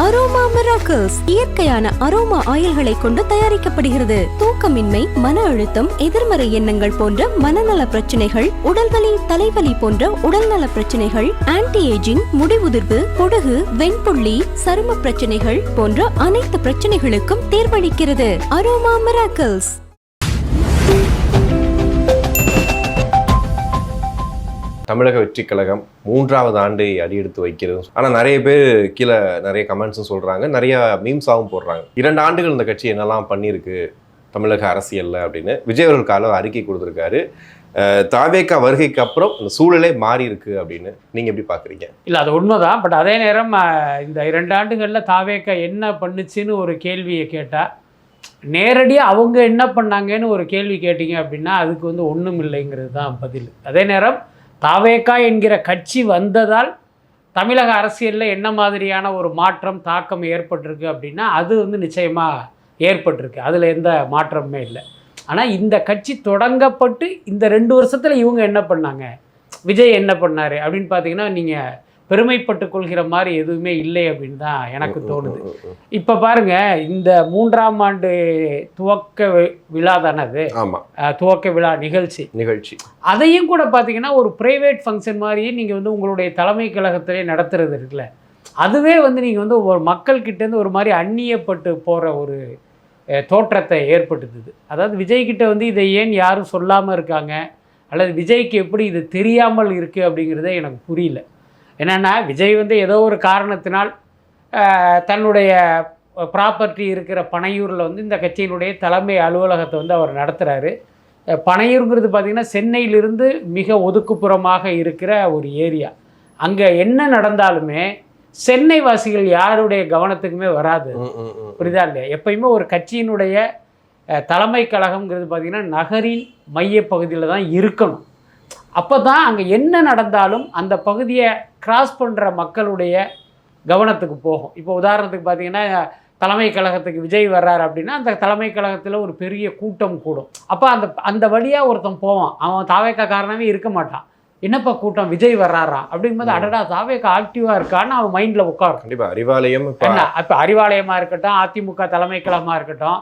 Aroma miracles இயற்கையான aroma ஆயில்களை கொண்டு தயாரிக்கப்படுகிறது. தூக்கமின்மை, மன அழுத்தம், எதிர்மறை எண்ணங்கள் போன்ற மனநல பிரச்சனைகள், உடல்வலி, தலைவலி போன்ற உடல்நல பிரச்சனைகள், ஆன்டி ஏஜிங், முடிவுதிர்வு, பொடுகு, வெண்புள்ளி, சரும பிரச்சனைகள் போன்ற அனைத்து பிரச்சனைகளுக்கும் தீர்வளிக்கிறது. Aroma miracles. தமிழக வெற்றிக் கழகம் 3வது ஆண்டை அடியெடுத்து வைக்கிறது. ஆனால் நிறைய பேர் கீழே நிறைய கமெண்ட்ஸும் சொல்கிறாங்க, நிறைய மீம்ஸாகவும் போடுறாங்க. 2 ஆண்டுகள் இந்த கட்சி என்னெல்லாம் பண்ணியிருக்கு தமிழக அரசியலில் அப்படின்னு விஜய் அவர்கள் கால அறிக்கை கொடுத்துருக்காரு. தாவேகா வருகைக்கு அப்புறம் இந்த சூழலே மாறி இருக்கு அப்படின்னு நீங்கள் எப்படி பார்க்குறீங்க? இல்லை, அது உண்மைதான். பட் அதே நேரம் இந்த 2 ஆண்டுகளில் தாவேகா என்ன பண்ணுச்சுன்னு ஒரு கேள்வியை கேட்டால், நேரடியாக அவங்க என்ன பண்ணாங்கன்னு ஒரு கேள்வி கேட்டிங்க அப்படின்னா அதுக்கு ஒன்றும் இல்லைங்கிறது தான் பதில். அதே நேரம் தாவேகா என்கிற கட்சி வந்ததால் தமிழக அரசியலில் என்ன மாதிரியான ஒரு மாற்றம், தாக்கம் ஏற்பட்டிருக்கு அப்படின்னா அது நிச்சயமாக ஏற்பட்டிருக்கு. அதில் எந்த மாற்றமுமே இல்லை. ஆனால் இந்த கட்சி தொடங்கப்பட்டு இந்த 2 வருஷத்தில் இவங்க என்ன பண்ணாங்க, விஜய் என்ன பண்ணார் அப்படின்னு பார்த்தீங்கன்னா நீங்கள் பெருமைப்பட்டு கொள்கிற மாதிரி எதுவுமே இல்லை அப்படின்னு தான் எனக்கு தோணுது. இப்போ பாருங்கள், இந்த 3ஆம் ஆண்டு துவக்க விழா தானது, துவக்க விழா நிகழ்ச்சி அதையும் கூட பார்த்தீங்கன்னா ஒரு ப்ரைவேட் ஃபங்க்ஷன் மாதிரியே நீங்கள் உங்களுடைய தலைமை கழகத்திலே நடத்துறது இருக்குல்ல, அதுவே நீங்கள் ஒரு மக்கள்கிட்டேருந்து ஒரு மாதிரி அந்நியப்பட்டு போகிற ஒரு தோற்றத்தை ஏற்படுத்துது. அதாவது விஜய்கிட்ட இதை ஏன் யாரும் சொல்லாமல் இருக்காங்க, அல்லது விஜய்க்கு எப்படி இது தெரியாமல் இருக்குது அப்படிங்கிறதே எனக்கு புரியல. என்னென்னா விஜய் ஏதோ ஒரு காரணத்தினால் தன்னுடைய ப்ராப்பர்ட்டி இருக்கிற பனையூரில் இந்த கட்சியினுடைய தலைமை அலுவலகத்தை அவர் நடத்துகிறாரு. பனையூருங்கிறது பார்த்திங்கன்னா சென்னையிலிருந்து மிக ஒதுக்குப்புறமாக இருக்கிற ஒரு ஏரியா. அங்கே என்ன நடந்தாலுமே சென்னை வாசிகள் யாருடைய கவனத்துக்குமே வராது. புரியுதா இல்லையா? எப்பயுமே ஒரு கட்சியினுடைய தலைமை கழகம்ங்கிறது பார்த்திங்கன்னா நகரின் மையப்பகுதியில் தான் இருக்கணும். அப்போ தான் அங்கே என்ன நடந்தாலும் அந்த பகுதியை கிராஸ் பண்ணுற மக்களுடைய கவனத்துக்கு போகும். இப்போ உதாரணத்துக்கு பார்த்திங்கன்னா தலைமை கழகத்துக்கு விஜய் வர்றாரு அப்படின்னா அந்த தலைமை கழகத்தில் ஒரு பெரிய கூட்டம் கூடும். அப்போ அந்த வழியாக ஒருத்தன் போவான், அவன் தாவேக்கா காரணமே இருக்க மாட்டான். என்னப்பா கூட்டம், விஜய் வர்றாராம் அப்படிங்கும்போது அடடா தாவேக்கா ஆக்டிவாக இருக்கான்னு அவன் மைண்டில் உட்காரும். கண்டிப்பாக அறிவாலயம் இப்போ அறிவாலயமாக இருக்கட்டும், அதிமுக தலைமை கழகமாக இருக்கட்டும்,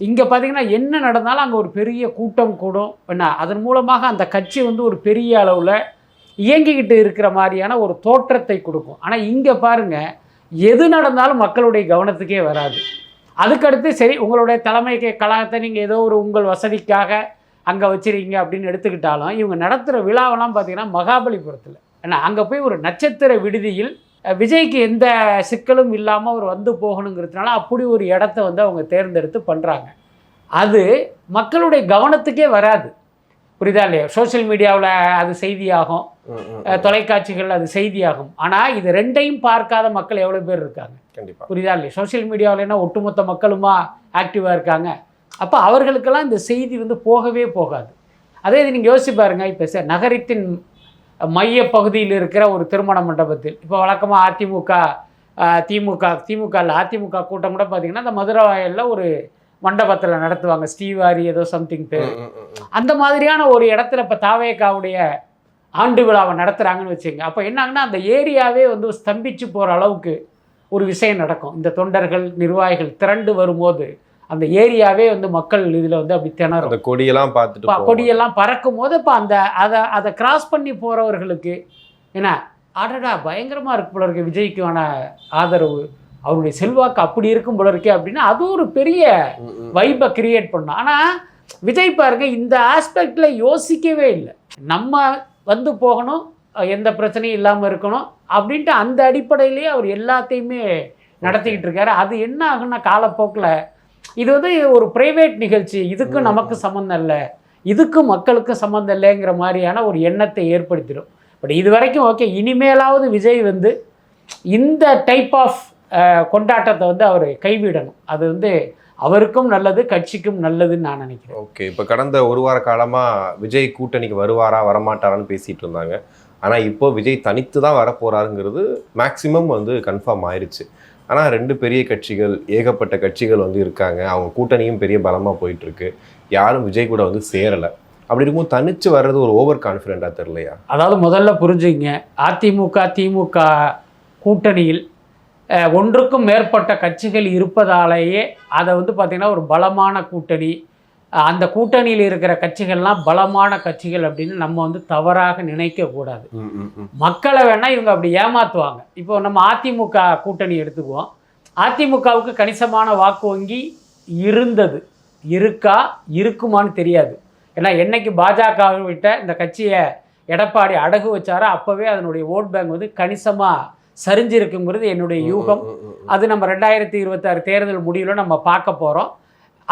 இங்கே பார்த்தீங்கன்னா என்ன நடந்தாலும் அங்கே ஒரு பெரிய கூட்டம் கூடும். அதன் மூலமாக அந்த கட்சி ஒரு பெரிய அளவில் இயங்கிக்கிட்டு இருக்கிற மாதிரியான ஒரு தோற்றத்தை கொடுக்கும். ஆனால் இங்கே பாருங்கள், எது நடந்தாலும் மக்களுடைய கவனத்துக்கே வராது. அதுக்கடுத்து சரி, உங்களுடைய தலைமை கழகத்தை நீங்கள் ஏதோ ஒரு உங்கள் வசதிக்காக அங்கே வச்சுருக்கீங்க அப்படின்னு எடுத்துக்கிட்டாலும் இவங்க நடத்துகிற விழாவெல்லாம் பார்த்தீங்கன்னா மகாபலிபுரத்தில் அங்கே போய் ஒரு நட்சத்திர விடுதியில் விஜய்க்கு எந்த சிக்கலும் இல்லாமல் அவர் போகணுங்கிறதுனால அப்படி ஒரு இடத்த அவங்க தேர்ந்தெடுத்து பண்ணுறாங்க. அது மக்களுடைய கவனத்துக்கே வராது. புரியுதா இல்லையா? சோஷியல் மீடியாவில் அது செய்தியாகும், தொலைக்காட்சிகள் அது செய்தியாகும். ஆனால் இது 2ஐயும் பார்க்காத மக்கள் எவ்வளோ பேர் இருக்காங்க? கண்டிப்பாக. புரியுதா இல்லையா? சோஷியல் மீடியாவில் என்ன ஒட்டுமொத்த மக்களுமா ஆக்டிவாக இருக்காங்க? அப்போ அவர்களுக்கெல்லாம் இந்த செய்தி போகவே போகாது. அதே இது நீங்கள் யோசிச்சு பாருங்கள். இப்போ நகரத்தின் மைய பகுதியில் இருக்கிற ஒரு திருமண மண்டபத்தில் இப்போ வழக்கமாக அதிமுக கூட்டம் கூட பார்த்திங்கன்னா அந்த மதுரை வாயிலில் ஒரு மண்டபத்தில் நடத்துவாங்க, ஸ்ரீவாரி ஏதோ சம்திங் பேர். அந்த மாதிரியான ஒரு இடத்துல இப்போ தாவேகாவுடைய ஆண்டு விழாவை நடத்துகிறாங்கன்னு வச்சுங்க. அப்போ என்னாங்கன்னா அந்த ஏரியாவே ஸ்தம்பிச்சு போகிற அளவுக்கு ஒரு விஷயம் நடக்கும். இந்த தொண்டர்கள் நிர்வாகிகள் திரண்டு வரும்போது அந்த ஏரியாவே மக்கள் இதில் அப்படி திணறும். அந்த கொடியெல்லாம் பறக்கும் போது இப்போ அதை கிராஸ் பண்ணி போகிறவர்களுக்கு என்ன ஆடடா பயங்கரமாக இருக்கு போல இருக்கு, விஜய்க்கான ஆதரவு, அவருடைய செல்வாக்கு அப்படி இருக்கும் போல இருக்கே அப்படின்னா அது ஒரு பெரிய வைப்பை கிரியேட் பண்ணும். ஆனால் விஜய் பாருங்க இந்த ஆஸ்பெக்டில் யோசிக்கவே இல்லை. நம்ம போகணும், எந்த பிரச்சனையும் இல்லாமல் இருக்கணும் அப்படின்ட்டு அந்த அடிப்படையிலேயே அவர் எல்லாத்தையுமே நடத்திக்கிட்டு இருக்காரு. அது என்ன ஆகுன்னா காலப்போக்கில் இது ஒரு பிரைவேட் நிகழ்ச்சி, இதுக்கும் நமக்கு சம்மந்தம் இல்லை, இதுக்கும் மக்களுக்கும் சம்மந்தம் இல்லைங்கிற மாதிரியான ஒரு எண்ணத்தை ஏற்படுத்திடும். பட் இது வரைக்கும் ஓகே, இனிமேலாவது விஜய் இந்த டைப் ஆஃப் கொண்டாட்டத்தை அவர் கைவிடணும். அது அவருக்கும் நல்லது, கட்சிக்கும் நல்லதுன்னு நான் நினைக்கிறேன். ஓகே, இப்போ கடந்த ஒரு வார காலமாக விஜய் கூட்டணிக்கு வருவாரா வரமாட்டாரான்னு பேசிகிட்டு இருந்தாங்க. ஆனால் இப்போது விஜய் தனித்து தான் வரப்போகிறாருங்கிறது மேக்சிமம் கன்ஃபார்ம் ஆயிடுச்சு. ஆனால் 2 பெரிய கட்சிகள், ஏகப்பட்ட கட்சிகள் இருக்காங்க, அவங்க கூட்டணியும் பெரிய பலமாக போயிட்டுருக்கு. யாரும் விஜய் கூட சேரலை. அப்படி இருக்கும்போது தனிச்சு வர்றது ஒரு ஓவர் கான்ஃபிடென்ட்டாக தெரியலையா? அதாவது முதல்ல புரிஞ்சுங்க, அதிமுக திமுக கூட்டணியில் ஒன்றுக்கும் மேற்பட்ட கட்சிகள் இருப்பதாலேயே அதை வந்து பார்த்திங்கன்னா ஒரு பலமான கூட்டணி, அந்த கூட்டணியில் இருக்கிற கட்சிகள்லாம் பலமான கட்சிகள் அப்படின்னு நம்ம வந்து தவறாக நினைக்கக்கூடாது. மக்களை வேணால் இவங்க அப்படி ஏமாற்றுவாங்க. இப்போ நம்ம அதிமுக கூட்டணி எடுத்துக்குவோம். அதிமுகவுக்கு கணிசமான வாக்கு வங்கி இருந்தது, இருக்குமான்னு தெரியாது. ஏன்னா என்னைக்கு பாஜகவை விட்ட இந்த கட்சியை எடப்பாடி அடகு வச்சாரோ அப்போவே அதனுடைய ஓட் பேங்க் வந்து கணிசமாக சரிஞ்சிருக்குங்கிறது என்னுடைய யூகம். அது நம்ம 2026 தேர்தல் முடிவில் நம்ம பார்க்க போகிறோம்.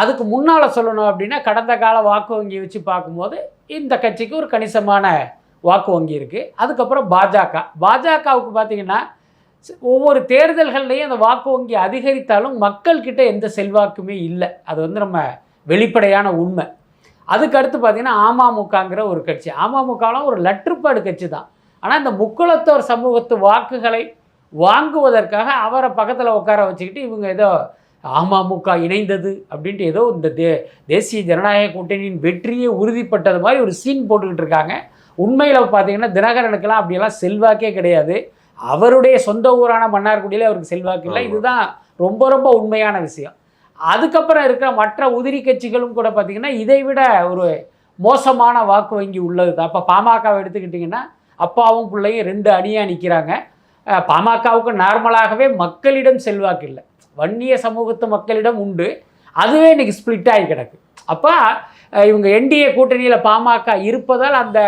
அதுக்கு முன்னால் சொல்லணும் அப்படின்னா கடந்த கால வாக்கு வங்கி வச்சு பார்க்கும்போது இந்த கட்சிக்கு ஒரு கணிசமான வாக்கு வங்கி இருக்குது. அதுக்கப்புறம் பாஜகவுக்கு பார்த்திங்கன்னா ஒவ்வொரு தேர்தல்கள்லையும் அந்த வாக்கு வங்கி அதிகரித்தாலும் மக்கள்கிட்ட எந்த செல்வாக்குமே இல்லை. அது வந்து நம்ம வெளிப்படையான உண்மை. அதுக்கடுத்து பார்த்திங்கன்னா அமமுகங்கிற ஒரு கட்சி. அமமுகலாம் ஒரு லற்றுப்பாடு கட்சி தான். ஆனால் இந்த முக்குளத்தோர் சமூகத்து வாக்குகளை வாங்குவதற்காக அவரை பக்கத்தில் உட்கார வச்சுக்கிட்டு இவங்க ஏதோ அமமுக இணைந்தது அப்படின்ட்டு ஏதோ இந்த தேசிய ஜனநாயக கூட்டணியின் வெற்றியை உறுதிப்பட்டது மாதிரி ஒரு சீன் போட்டுக்கிட்டு இருக்காங்க. உண்மையில் பார்த்திங்கன்னா தினகரனுக்கெல்லாம் அப்படியெல்லாம் செல்வாக்கே கிடையாது. அவருடைய சொந்த ஊரான மன்னார்குடியில் அவருக்கு செல்வாக்கு இல்லை. இதுதான் ரொம்ப ரொம்ப உண்மையான விஷயம். அதுக்கப்புறம் இருக்கிற மற்ற உதிரி கட்சிகளும் கூட பார்த்திங்கன்னா இதை விட ஒரு மோசமான வாக்கு வங்கி உள்ளது தான். அப்போ பாமகவை எடுத்துக்கிட்டிங்கன்னா அப்பாவும் பிள்ளையும் 2 அணியாக நிற்கிறாங்க. பாமகவுக்கு நார்மலாகவே மக்களிடம் செல்வாக்கு இல்லை, வன்னிய சமூகத்து மக்களிடம் உண்டு. அதுவே இன்றைக்கி ஸ்ப்ளிட் ஆகி கிடக்கு. அப்போ இவங்க என்டிஏ கூட்டணியில் பாமக இருப்பதால் அந்த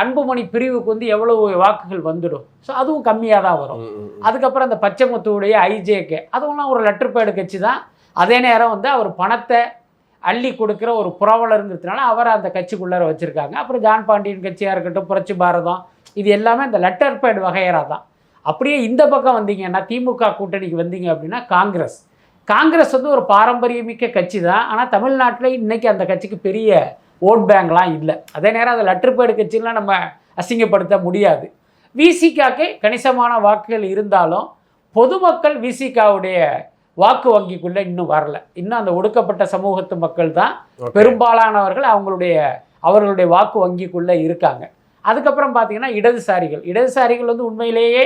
அன்புமணி பிரிவுக்கு வந்து எவ்வளவு வாக்குகள் வந்துடும். ஸோ அதுவும் கம்மியாக தான் வரும். அதுக்கப்புறம் அந்த பச்சைமுத்துவுடைய ஐஜேகே அதுவெல்லாம் ஒரு லெட்டர்பேடு கட்சி தான். அதே நேரம் வந்து அவர் பணத்தை அள்ளி கொடுக்குற ஒரு புரவலருங்கிறதுனால அவரை அந்த கட்சிக்குள்ளார வச்சுருக்காங்க. அப்புறம் ஜான் பாண்டியன் கட்சியாக இருக்கட்டும், புரட்சி பாரதம், இது எல்லாமே அந்த லெட்டர்பேடு வகையராக தான். அப்படியே இந்த பக்கம் வந்தீங்கன்னா திமுக கூட்டணிக்கு வந்தீங்க அப்படின்னா காங்கிரஸ் வந்து ஒரு பாரம்பரியமிக்க கட்சி தான். ஆனால் தமிழ்நாட்டில் இன்றைக்கி அந்த கட்சிக்கு பெரிய ஓட் பேங்க்லாம் இல்லை. அதே நேரம் அந்த லெட்டர்பேடு கட்சிலாம் நம்ம அசிங்கப்படுத்த முடியாது. விசிகாக்கே கணிசமான வாக்குகள் இருந்தாலும் பொதுமக்கள் விசிகாவுடைய வாக்கு வங்கிக்குள்ளே இன்னும் வரல. இன்னும் அந்த ஒடுக்கப்பட்ட சமூகத்து மக்கள் தான் பெரும்பாலானவர்கள் அவர்களுடைய வாக்கு வங்கிக்குள்ளே இருக்காங்க. அதுக்கப்புறம் பார்த்திங்கன்னா இடதுசாரிகள் வந்து உண்மையிலேயே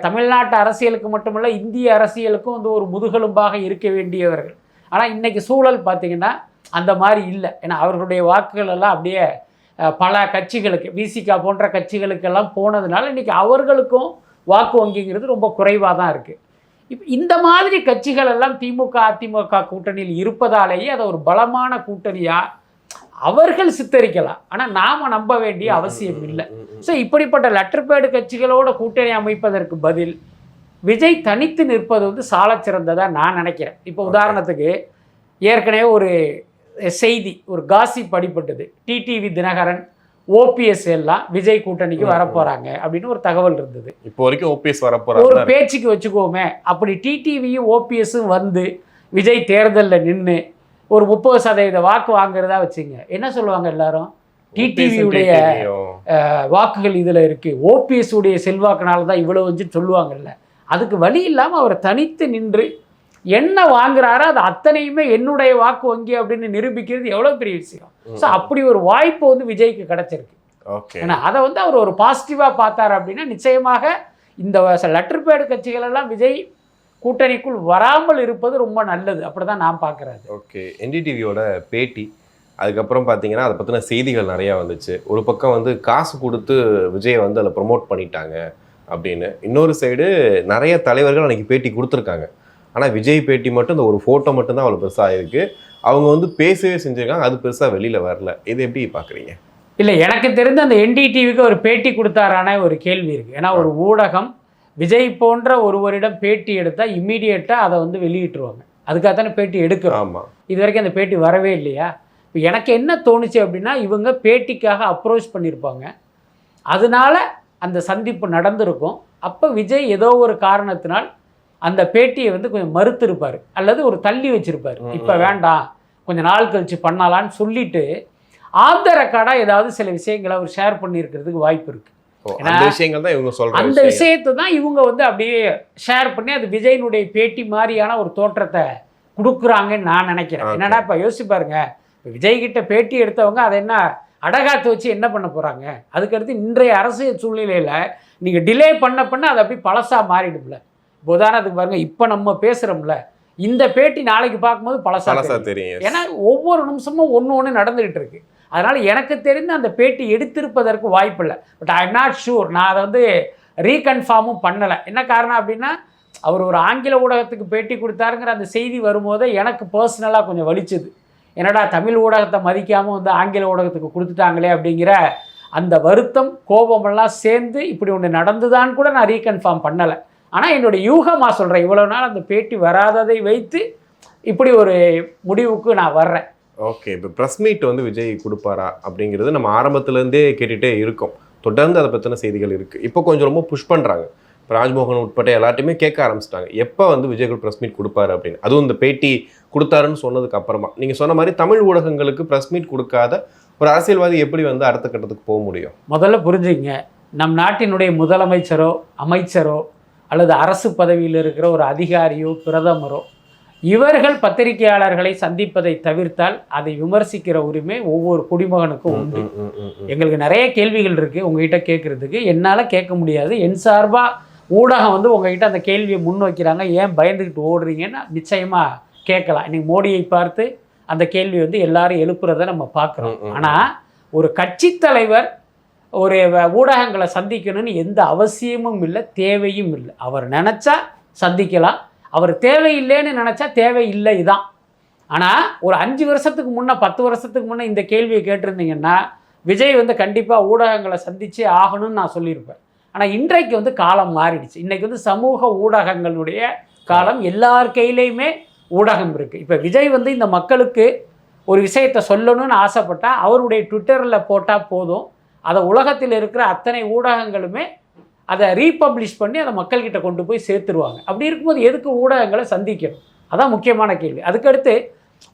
தமிழ்நாட்டு அரசியலுக்கு மட்டுமல்ல இந்திய அரசியலுக்கும் வந்து ஒரு முதுகெலும்பாக இருக்க வேண்டியவர்கள். ஆனால் இன்றைக்கி சூழல் பார்த்திங்கன்னா அந்த மாதிரி இல்லை. ஏன்னா அவர்களுடைய வாக்குகள் எல்லாம் அப்படியே பல கட்சிகளுக்கு விசிகா போன்ற கட்சிகளுக்கெல்லாம் போனதுனால இன்றைக்கி அவர்களுக்கும் வாக்கு வங்கிங்கிறது ரொம்ப குறைவாக தான் இருக்குது. இப்போ இந்த மாதிரி கட்சிகள் எல்லாம் திமுக அதிமுக கூட்டணியில் இருப்பதாலேயே அதை ஒரு பலமான கூட்டணியாக அவர்கள் சித்தரிக்கலாம். ஆனால் நாம் நம்ப வேண்டிய அவசியம் இல்லை. ஸோ இப்படிப்பட்ட லெட்டர்பேடு கட்சிகளோட கூட்டணி அமைப்பதற்கு பதில் விஜய் தனித்து நிற்பது வந்து சாலச் சிறந்ததாக நான் நினைக்கிறேன். இப்போ உதாரணத்துக்கு ஏற்கனவே ஒரு செய்தி, ஒரு காசிப் அடிபட்டது. டிடிவி தினகரன் ஓபிஎஸ் எல்லாம் விஜய் கூட்டணிக்கு வரப்போகிறாங்க அப்படின்னு ஒரு தகவல் இருந்தது. இப்போ வரைக்கும் ஓபிஎஸ் வரப்போகிறாங்க ஒரு பேச்சுக்கு வச்சுக்கோமே. அப்படி டிடிவியும் ஓபிஎஸும் வந்து விஜய் தேர்தலில் நின்று ஒரு 30% வாக்கு வாங்குறதா வச்சுங்க, என்ன சொல்லுவாங்க எல்லாரும்? டிடிவியுடைய வாக்குகள் இதில் இருக்குது, ஓபிஎஸ் உடைய செல்வாக்குனால தான் இவ்வளோ வந்துன்னு சொல்லுவாங்கல்ல. அதுக்கு வழி இல்லாமல் அவர் தனித்து நின்று என்ன வாங்குறாரோ அது அத்தனையுமே என்னுடைய வாக்கு வங்கி அப்படின்னு நிரூபிக்கிறது எவ்வளோ பெரிய விஷயம். ஸோ அப்படி ஒரு வாய்ப்பு வந்து விஜய்க்கு கிடச்சிருக்கு. ஏன்னா அதை வந்து அவர் ஒரு பாசிட்டிவாக பார்த்தார் அப்படின்னா நிச்சயமாக இந்த லெட்டர்பேடு கட்சிகள் எல்லாம் விஜய் கூட்டணிக்குள் வராமல் இருப்பது ரொம்ப நல்லது. அப்படி தான் நான் பார்க்குறேன். ஓகே, என்டிடிவியோட பேட்டி அதுக்கப்புறம் பார்த்தீங்கன்னா அதை பற்றின செய்திகள் நிறையா வந்துச்சு. ஒரு பக்கம் வந்து காசு கொடுத்து விஜயை வந்து அதில் ப்ரொமோட் பண்ணிட்டாங்க அப்படின்னு, இன்னொரு சைடு நிறைய தலைவர்கள் அன்றைக்கி பேட்டி கொடுத்துருக்காங்க. ஆனால் விஜய் பேட்டி மட்டும் இந்த ஒரு ஃபோட்டோ மட்டும்தான் அவ்வளோ பெருசாக இருக்குது. அவங்க வந்து பேசவே செஞ்சுருக்காங்க, அது பெருசாக வெளியில் வரல. இது எப்படி பார்க்குறீங்க? இல்லை, எனக்கு தெரிந்து அந்த என்டிடிவிக்கு ஒரு பேட்டி கொடுத்தாரான ஒரு கேள்வி இருக்குது. ஏன்னா ஒரு ஊடகம் விஜய் போன்ற ஒருவரிடம் பேட்டி எடுத்தால் இம்மீடியட்டாக அதை வந்து வெளியிட்டுருவாங்க. அதுக்காக தானே பேட்டி எடுக்கிறோம். ஆமாம், இது வரைக்கும் அந்த பேட்டி வரவே இல்லையா? இப்போ எனக்கு என்ன தோணுச்சு அப்படின்னா இவங்க பேட்டிக்காக அப்ரோச் பண்ணியிருப்பாங்க, அதனால அந்த சந்திப்பு நடந்திருக்கும். அப்போ விஜய் ஏதோ ஒரு காரணத்தினால் அந்த பேட்டியை வந்து கொஞ்சம் மறுத்திருப்பார் அல்லது ஒரு தள்ளி வச்சிருப்பார். இப்போ வேண்டாம், கொஞ்சம் நாள் கழிச்சு பண்ணலான்னு சொல்லிட்டு ஆஃப் த ரெக்கார்டாக ஏதாவது சில விஷயங்களை அவர் ஷேர் பண்ணியிருக்கிறதுக்கு வாய்ப்பு இருக்குது. அந்த விஷயங்கள் தான் இவங்க சொல்றாங்க. அந்த விஷயத்தை தான் இவங்க வந்து அப்படியே ஷேர் பண்ணி அது விஜயனுடைய பேட்டி மாதிரியான ஒரு தோற்றத்தை கொடுக்குறாங்கன்னு நான் நினைக்கிறேன். என்னடா இப்போ யோசிச்சு பாருங்க, இப்போ விஜய்கிட்ட பேட்டி எடுத்தவங்க அதை என்ன அடகாத்து வச்சு என்ன பண்ண போகிறாங்க? அதுக்கடுத்து இன்றைய அரசியல் சூழ்நிலையில் நீங்கள் டிலே பண்ண அதை அப்படி பழசாக மாறிடும்ல. உதாரணத்துக்கு பாருங்கள், இப்போ நம்ம பேசுகிறோம்ல, இந்த பேட்டி நாளைக்கு பார்க்கும்போது பழசா தெரியும். ஏன்னா ஒவ்வொரு நிமிஷமும் ஒன்று நடந்துகிட்டு இருக்கு. அதனால் எனக்கு தெரிந்து அந்த பேட்டி எடுத்திருப்பதற்கு வாய்ப்பு இல்லை. But I am not sure. நான் அதை வந்து ரீகன்ஃபார்மும் பண்ணலை. என்ன காரணம் அப்படின்னா, அவர் ஒரு ஆங்கில ஊடகத்துக்கு பேட்டி கொடுத்தாருங்கிற அந்த செய்தி வரும்போது எனக்கு பர்சனலாக கொஞ்சம் வலிச்சுது. என்னடா தமிழ் ஊடகத்தை மதிக்காமல் வந்து ஆங்கில ஊடகத்துக்கு கொடுத்துட்டாங்களே அப்படிங்கிற அந்த வருத்தம், கோபமெல்லாம் சேர்ந்து இப்படி ஒன்று நடந்துதான்னு கூட நான் ரீகன்ஃபார்ம் பண்ணலை. ஆனால் என்னுடைய யூகமாக சொல்கிறேன், இவ்வளோ நாள் அந்த பேட்டி வராததை வைத்து இப்படி ஒரு முடிவுக்கு நான் வர்றேன். ஓகே, இப்போ ப்ரெஸ் மீட் வந்து விஜய் கொடுப்பாரா அப்படிங்கிறது நம்ம ஆரம்பத்துலேருந்தே கேட்டுகிட்டே இருக்கோம். தொடர்ந்து அதை பற்றின செய்திகள் இருக்குது. இப்போ கொஞ்சம் ரொம்ப புஷ் பண்ணுறாங்க. இப்போ ராஜ்மோகன் உட்பட்ட எல்லாத்தையுமே கேட்க ஆரம்பிச்சிட்டாங்க, எப்போ வந்து விஜய் ப்ரெஸ் மீட் கொடுப்பாரு அப்படின்னு. அதுவும் இந்த பேட்டி கொடுத்தாருன்னு சொன்னதுக்கு அப்புறமா நீங்கள் சொன்ன மாதிரி தமிழ் ஊடகங்களுக்கு ப்ரெஸ் மீட் கொடுக்காத ஒரு அரசியல்வாதி எப்படி வந்து அடுத்த கட்டத்துக்கு போக முடியும்? முதல்ல புரிஞ்சுங்க, நம் நாட்டினுடைய முதலமைச்சரோ அமைச்சரோ அல்லது அரசு பதவியில் இருக்கிற ஒரு அதிகாரியோ பிரதமரோ இவர்கள் பத்திரிகையாளர்களை சந்திப்பதை தவிர்த்தால் அதை விமர்சிக்கிற உரிமை ஒவ்வொரு குடிமகனுக்கும் உண்டு. எங்களுக்கு நிறைய கேள்விகள் இருக்குது உங்ககிட்ட கேட்குறதுக்கு, என்னால் கேட்க முடியாது. என் சார்பாக ஊடகம் வந்து உங்ககிட்ட அந்த கேள்வியை முன் வைக்கிறாங்க, ஏன் பயந்துக்கிட்டு ஓடுறீங்கன்னு நிச்சயமாக கேட்கலாம். இன்றைக்கி மோடியை பார்த்து அந்த கேள்வி வந்து எல்லாரும் எழுப்புறதை நம்ம பார்க்குறோம். ஆனால் ஒரு கட்சி தலைவர் ஒரு ஊடகங்களை சந்திக்கணும்னு எந்த அவசியமும் இல்லை, தேவையும் இல்லை. அவர் நினச்சா சந்திக்கலாம், அவர் தேவையில்லைன்னு நினச்சா தேவையில்லை தான். ஆனால் ஒரு 5 வருஷத்துக்கு முன்னே 10 வருஷத்துக்கு முன்னே இந்த கேள்வியை கேட்டிருந்தீங்கன்னா விஜய் வந்து கண்டிப்பாக ஊடகங்களை சந்திச்சே ஆகணும்னு நான் சொல்லியிருப்பேன். ஆனால் இன்றைக்கு வந்து காலம் மாறிடுச்சு. இன்றைக்கி வந்து சமூக ஊடகங்களுடைய காலம், எல்லார் கையிலையுமே ஊடகம் இருக்குது. இப்போ விஜய் வந்து இந்த மக்களுக்கு ஒரு விஷயத்தை சொல்லணும்னு ஆசைப்பட்டால் அவருடைய ட்விட்டரில் போட்டால் போதும், அதை உலகத்தில் இருக்கிற அத்தனை ஊடகங்களுமே அதை ரீபப்ளிஷ் பண்ணி அதை மக்கள்கிட்ட கொண்டு போய் சேர்த்துருவாங்க. அப்படி இருக்கும்போது எதுக்கு ஊடகங்களை சந்திக்கணும்? அதான் முக்கியமான கேள்வி. அதுக்கடுத்து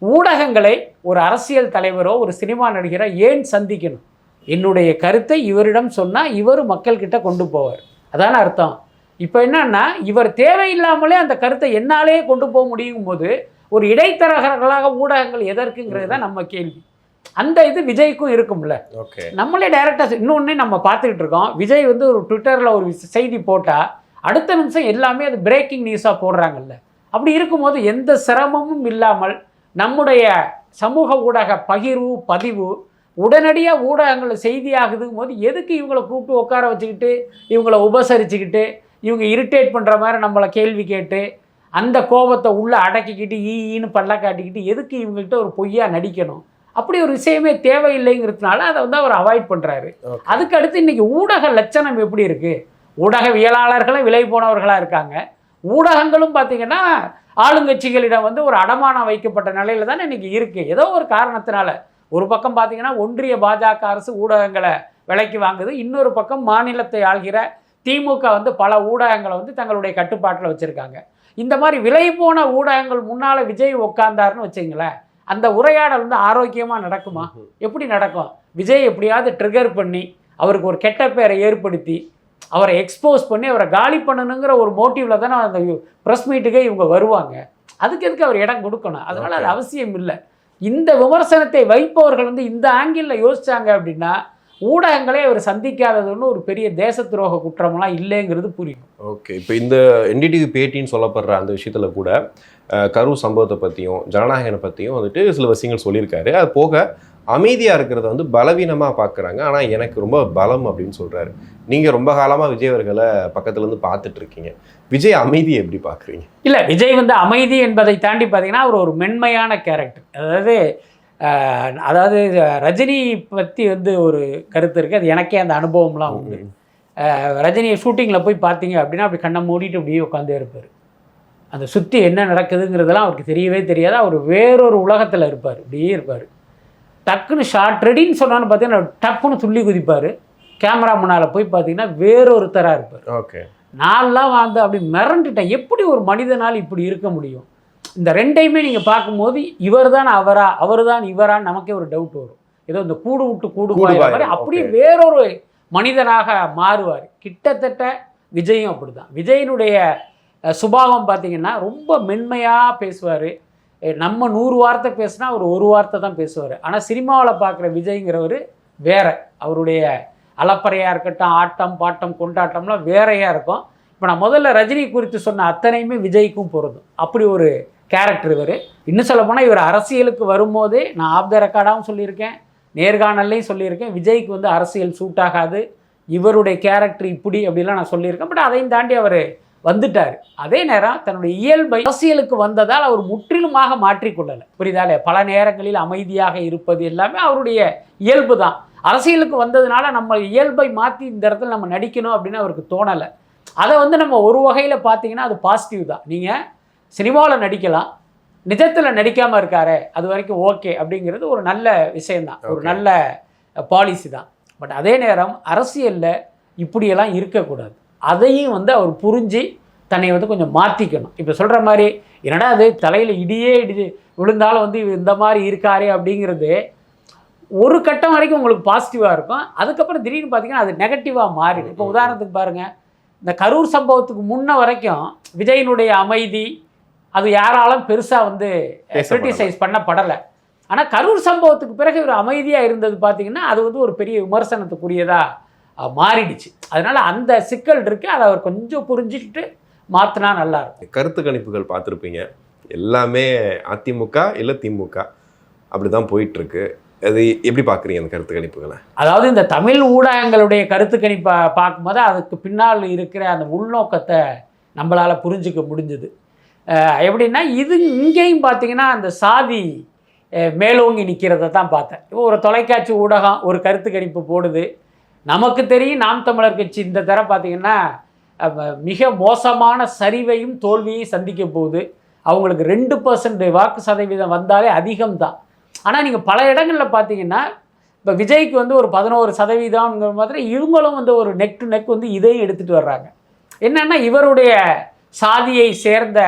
ஊடகங்களை ஒரு அரசியல் தலைவரோ ஒரு சினிமா நடிகரோ ஏன் சந்திக்கணும்? என்னுடைய கருத்தை இவரிடம் சொன்னால் இவர் மக்கள்கிட்ட கொண்டு போவார், அதான அர்த்தம். இப்போ என்னன்னா, இவர் தேவையில்லாமலே அந்த கருத்தை என்னாலே கொண்டு போக முடியும் போது ஒரு இடைத்தரகர்களாக ஊடகங்கள் எதற்குங்கிறது தான் நம்ம கேள்வி. அந்த இது விஜய்க்கும் இருக்கும்ல. நம்மளே டைரக்டாக இன்னொன்று நம்ம பார்த்துக்கிட்டு இருக்கோம். விஜய் வந்து ஒரு ட்விட்டரில் ஒரு செய்தி போட்டால் அடுத்த நிமிஷம் எல்லாமே அது பிரேக்கிங் நியூஸாக போடுறாங்கல்ல. அப்படி இருக்கும்போது எந்த சிரமமும் இல்லாமல் நம்முடைய சமூக ஊடக பகிர்வு பதிவு உடனடியாக ஊடகங்களில் செய்தியாகுதுங்கும் போது எதுக்கு இவங்களை கூப்பிட்டு உட்கார வச்சுக்கிட்டு இவங்களை உபசரிச்சுக்கிட்டு இவங்க இரிட்டேட் பண்ணுற மாதிரி நம்மளை கேள்வி கேட்டு அந்த கோபத்தை உள்ளே அடக்கிக்கிட்டு ஈன்னு பல்ல காட்டிக்கிட்டு எதுக்கு இவங்ககிட்ட ஒரு பொய்யா நடிக்கணும்? அப்படி ஒரு விஷயமே தேவையில்லைங்கிறதுனால அதை வந்து அவர் அவாய்ட் பண்ணுறாரு. அதுக்கு அடுத்து இன்றைக்கி ஊடக லட்சணம் எப்படி இருக்குது? ஊடகவியலாளர்களும் விலை போனவர்களாக இருக்காங்க, ஊடகங்களும் பார்த்திங்கன்னா ஆளுங்கட்சிகளிடம் வந்து ஒரு அடமானம் வைக்கப்பட்ட நிலையில் தானே இன்றைக்கி இருக்குது. ஏதோ ஒரு காரணத்தினால ஒரு பக்கம் பார்த்திங்கன்னா ஒன்றிய பாஜக அரசு ஊடகங்களை விலைக்கு வாங்குது, இன்னொரு பக்கம் மாநிலத்தை ஆள்கிற திமுக வந்து பல ஊடகங்களை வந்து தங்களுடைய கட்டுப்பாட்டில் வச்சுருக்காங்க. இந்த மாதிரி விலை போன ஊடகங்கள் முன்னால் விஜய் உட்கார்ந்தாருன்னு வச்சுங்களேன், அந்த உரையாடல் வந்து ஆரோக்கியமாக நடக்குமா? எப்படி நடக்கும்? விஜய் எப்படியாவது ட்ரிகர் பண்ணி அவருக்கு ஒரு கெட்ட பேரை ஏற்படுத்தி அவரை எக்ஸ்போஸ் பண்ணி அவரை காலி பண்ணணுங்கிற ஒரு மோட்டிவில் தானே அந்த ப்ரெஸ் மீட்டுக்கே இவங்க வருவாங்க. அதுக்கு எதுக்கு அவர் இடம் கொடுக்கணும்? அதனால் அது அவசியம் இல்லை. இந்த விமர்சனத்தை வைப்பவர்கள் வந்து இந்த ஆங்கிளில் யோசித்தாங்க அப்படின்னா ஊடகங்களே அவர் சந்திக்காததுன்னு ஒரு பெரிய தேச துரோக குற்றமெல்லாம் இல்லைங்கிறது புரியும். ஓகே, இப்போ இந்த என்டிடிவி பேட்டின்னு சொல்லப்படுற அந்த விஷயத்தில் கூட கரூர் சம்பவத்தை பற்றியும் ஜனநாயகனை பற்றியும் வந்துட்டு சில விஷயங்கள் சொல்லியிருக்காரு. அது போக அமைதியாக இருக்கிறத வந்து பலவீனமாக பார்க்குறாங்க, ஆனால் எனக்கு ரொம்ப பலம் அப்படின்னு சொல்கிறாரு. நீங்கள் ரொம்ப காலமாக விஜய் அவர்களை பக்கத்துலேருந்து பார்த்துட்ருக்கீங்க, விஜய் அமைதியை எப்படி பார்க்குறீங்க? இல்லை, விஜய் வந்து அமைதி என்பதை தாண்டி பார்த்தீங்கன்னா அவர் ஒரு மென்மையான கேரக்டர். அதாவது ரஜினி பற்றி வந்து ஒரு கருத்து இருக்குது, அது எனக்கே அந்த அனுபவம்லாம் உண்டு. ரஜினி ஷூட்டிங்கில் போய் பார்த்தீங்க அப்படின்னா அப்படி கண்ணை மூடிட்டு அப்படியே உட்காந்தே இருப்பார். அந்த சுற்றி என்ன நடக்குதுங்கிறதெல்லாம் அவருக்கு தெரியவே தெரியாது. அவர் வேறொரு உலகத்தில் இருப்பார், இப்படியே இருப்பார். டக்குன்னு ஷார்ட் ரெடின்னு சொன்னான்னு பார்த்தீங்கன்னா டப்புன்னு துள்ளி குதிப்பார். கேமரா முன்னால் போய் பார்த்தீங்கன்னா வேறொருத்தராக இருப்பார். ஓகே, நான்லாம் வந்து அப்படி மிரண்டுட்டேன், எப்படி ஒரு மனிதனால் இப்படி இருக்க முடியும்? இந்த ரெண்டையுமே நீங்கள் பார்க்கும்போது இவர் தான் அவரா அவர் தான் இவரான்னு நமக்கே ஒரு டவுட் வரும். ஏதோ இந்த கூடு விட்டு கூடு மாதிரி அப்படியே வேறொரு மனிதனாக மாறுவார். கிட்டத்தட்ட விஜயும் அப்படி தான். விஜயினுடைய சுபாவம் பார்த்திங்கன்னா ரொம்ப மென்மையாக பேசுவார். நம்ம 100 வார்த்தை பேசுனா அவர் 1 வார்த்தை தான் பேசுவார். ஆனால் சினிமாவில் பார்க்குற விஜய்ங்கிறவர் வேற, அவருடைய அலப்பறையாக இருக்கட்டும், ஆட்டம் பாட்டம் கொண்டாட்டம்லாம் வேறையாக இருக்கும். இப்போ நான் முதல்ல ரஜினி குறித்து சொன்ன அத்தனையுமே விஜய்க்கும் பொருந்தும். அப்படி ஒரு கேரக்டர் இவர். இன்னும் சொல்ல போனால் இவர் அரசியலுக்கு வரும்போதே நான் ஆஃப் த ரெக்கார்டாகவும் சொல்லியிருக்கேன், நேர்காணல்லையும் சொல்லியிருக்கேன், விஜய்க்கு வந்து அரசியல் சூட் ஆகாது, இவருடைய கேரக்டர் இப்படி அப்படிலாம் நான் சொல்லியிருக்கேன். பட் அதையும் தாண்டி அவர் வந்துட்டார். அதே நேரம் தன்னுடைய இயல்பை அரசியலுக்கு வந்ததால் அவர் முற்றிலுமாக மாற்றிக்கொள்ளலை. புரியுதாலே? பல நேரங்களில் அமைதியாக இருப்பது எல்லாமே அவருடைய இயல்பு தான். அரசியலுக்கு வந்ததுனால நம்ம இயல்பை மாற்றி இந்த இடத்துல நம்ம நடிக்கணும் அப்படின்னு அவருக்கு தோணலை. அதை வந்து நம்ம ஒரு வகையில் பார்த்தீங்கன்னா அது பாசிட்டிவ் தான். நீங்கள் சினிமாவில் நடிக்கலாம், நிஜத்தில் நடிக்காமல் இருக்காரு, அது வரைக்கும் ஓகே அப்படிங்கிறது ஒரு நல்ல விஷயந்தான், ஒரு நல்ல பாலிசி தான். பட் அதே நேரம் அரசியலில் இப்படியெல்லாம் இருக்கக்கூடாது. அதையும் வந்து அவர் புரிஞ்சு தன்னை வந்து கொஞ்சம் மாற்றிக்கணும். இப்போ சொல்கிற மாதிரி என்னடா அது தலையில் இடியே விழுந்தாலும் வந்து இந்த மாதிரி இருக்காரே அப்படிங்கிறது ஒரு கட்டம் வரைக்கும் உங்களுக்கு பாசிட்டிவாக இருக்கும். அதுக்கப்புறம் திடீர்னு பார்த்தீங்கன்னா அது நெகட்டிவாக மாறிடும். இப்போ உதாரணத்துக்கு பாருங்கள், இந்த கரூர் சம்பவத்துக்கு முன்ன வரைக்கும் விஜயினுடைய அமைதி அது யாராலும் பெருசாக வந்து கிரிட்டிசைஸ் பண்ணப்படலை. ஆனால் கரூர் சம்பவத்துக்கு பிறகு ஒரு அமைதியாக இருந்தது பார்த்தீங்கன்னா அது வந்து ஒரு பெரிய விமர்சனத்துக்குரியதாக மாறிடுச்சு. அதனால் அந்த சிக்கல் இருக்குது, அதை அவர் கொஞ்சம் புரிஞ்சுக்கிட்டு மாற்றினா நல்லாயிருக்கும். கருத்து கணிப்புகள் பார்த்துருப்பீங்க, எல்லாமே அதிமுக இல்லை திமுக அப்படி தான் போயிட்டுருக்கு. அது எப்படி பார்க்குறீங்க அந்த கருத்து கணிப்புகளை? அதாவது இந்த தமிழ் ஊடகங்களுடைய கருத்து கணிப்பை பார்க்கும்போது அதுக்கு பின்னால் இருக்கிற அந்த உள்நோக்கத்தை நம்மளால் புரிஞ்சிக்க முடிஞ்சுது. எப்படின்னா இது இங்கேயும் பார்த்தீங்கன்னா அந்த சாதி மேலோங்கி நிற்கிறத தான் பார்த்தேன். இப்போ ஒரு தொலைக்காட்சி ஊடகம் ஒரு கருத்து கணிப்பு போடுது, நமக்கு தெரியும் நாம் தமிழர் கட்சி இந்த தரம் பார்த்திங்கன்னா மிக மோசமான சரிவையும் தோல்வியையும் சந்திக்க போகுது. அவங்களுக்கு 2% வாக்கு சதவீதம் வந்தாலே அதிகம்தான். ஆனால் நீங்கள் பல இடங்களில் பார்த்தீங்கன்னா இப்போ விஜய்க்கு வந்து ஒரு 11% மாதிரி இவங்களும் வந்து ஒரு நெக் டு நெக் வந்து இதையும் எடுத்துகிட்டு வர்றாங்க. என்னென்னா இவருடைய சாதியை சேர்ந்த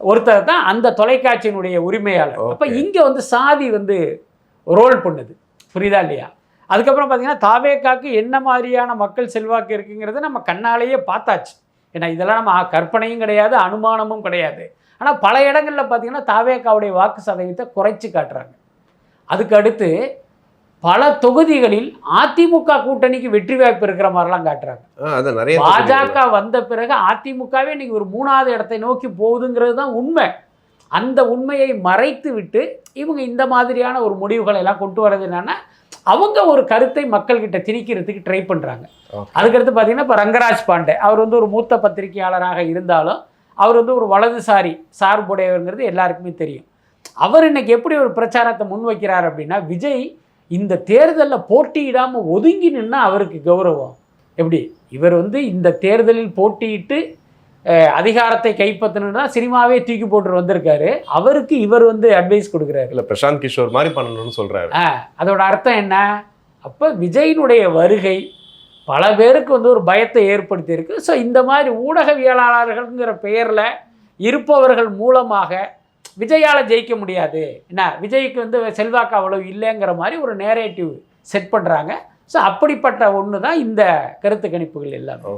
ஒருத்தர் தான் அந்த தொலைக்காட்சியினுடைய உரிமையாளர். அப்போ இங்கே வந்து சாதி வந்து ரோல் பண்ணுது, புரியுதா இல்லையா? அதுக்கப்புறம் பார்த்தீங்கன்னா தாவேக்காக்கு என்ன மாதிரியான மக்கள் செல்வாக்கு இருக்குங்கிறத நம்ம கண்ணாலேயே பார்த்தாச்சு. ஏன்னா இதெல்லாம் நம்ம கற்பனையும் கிடையாது, அனுமானமும் கிடையாது. ஆனால் பல இடங்களில் பார்த்தீங்கன்னா தாவேக்காவுடைய வாக்கு சதவீதத்தை குறைச்சி காட்டுறாங்க. அதுக்கு அடுத்து பல தொகுதிகளில் அதிமுக கூட்டணிக்கு வெற்றி வாய்ப்பு இருக்கிற மாதிரிலாம் காட்டுறாங்க. பாஜக வந்த பிறகு அதிமுகவே இன்னைக்கு ஒரு 3வது இடத்தை நோக்கி போகுதுங்கிறது தான் உண்மை. அந்த உண்மையை மறைத்து விட்டு இவங்க இந்த மாதிரியான ஒரு முடிவுகளை எல்லாம் கொண்டு வரது என்னன்னா அவங்க ஒரு கருத்தை மக்கள்கிட்ட திணிக்கிறதுக்கு ட்ரை பண்ணுறாங்க. அதுக்கடுத்து பார்த்தீங்கன்னா இப்போ ரங்கராஜ் பாண்டே அவர் வந்து ஒரு மூத்த பத்திரிகையாளராக இருந்தாலும் அவர் வந்து ஒரு வலதுசாரி சார்புடையவர்ங்கிறது எல்லாருக்குமே தெரியும். அவர் இன்னைக்கு எப்படி ஒரு பிரச்சாரத்தை முன்வைக்கிறார் அப்படின்னா விஜய் இந்த தேர்தலில் போட்டியிடாமல் ஒதுங்கி நின்னா அவருக்கு கௌரவம். எப்படி இவர் வந்து இந்த தேர்தலில் போட்டியிட்டு அதிகாரத்தை கைப்பற்றணும்னா சினிமாவே தூக்கி போட்டு வந்திருக்காரு, அவருக்கு இவர் வந்து அட்வைஸ் கொடுக்குறாரு. இல்லை பிரசாந்த் கிஷோர் மாதிரி பண்ணணும்னு சொல்கிறாரு. அதோட அர்த்தம் என்ன? அப்போ விஜயினுடைய வருகை பல பேருக்கு வந்து ஒரு பயத்தை ஏற்படுத்தியிருக்கு. ஸோ இந்த மாதிரி ஊடகவியலாளர்கள்ங்கிற பெயரில் இருப்பவர்கள் மூலமாக விஜயால் ஜெயிக்க முடியாது, என்ன விஜய்க்கு வந்து செல்வாக்கு அவ்வளவு இல்லைங்கிற மாதிரி ஒரு நேரேட்டிவ் செட் பண்ணுறாங்க. ஸோ அப்படிப்பட்ட ஒன்று தான் இந்த கருத்து கணிப்புகள் எல்லாமே.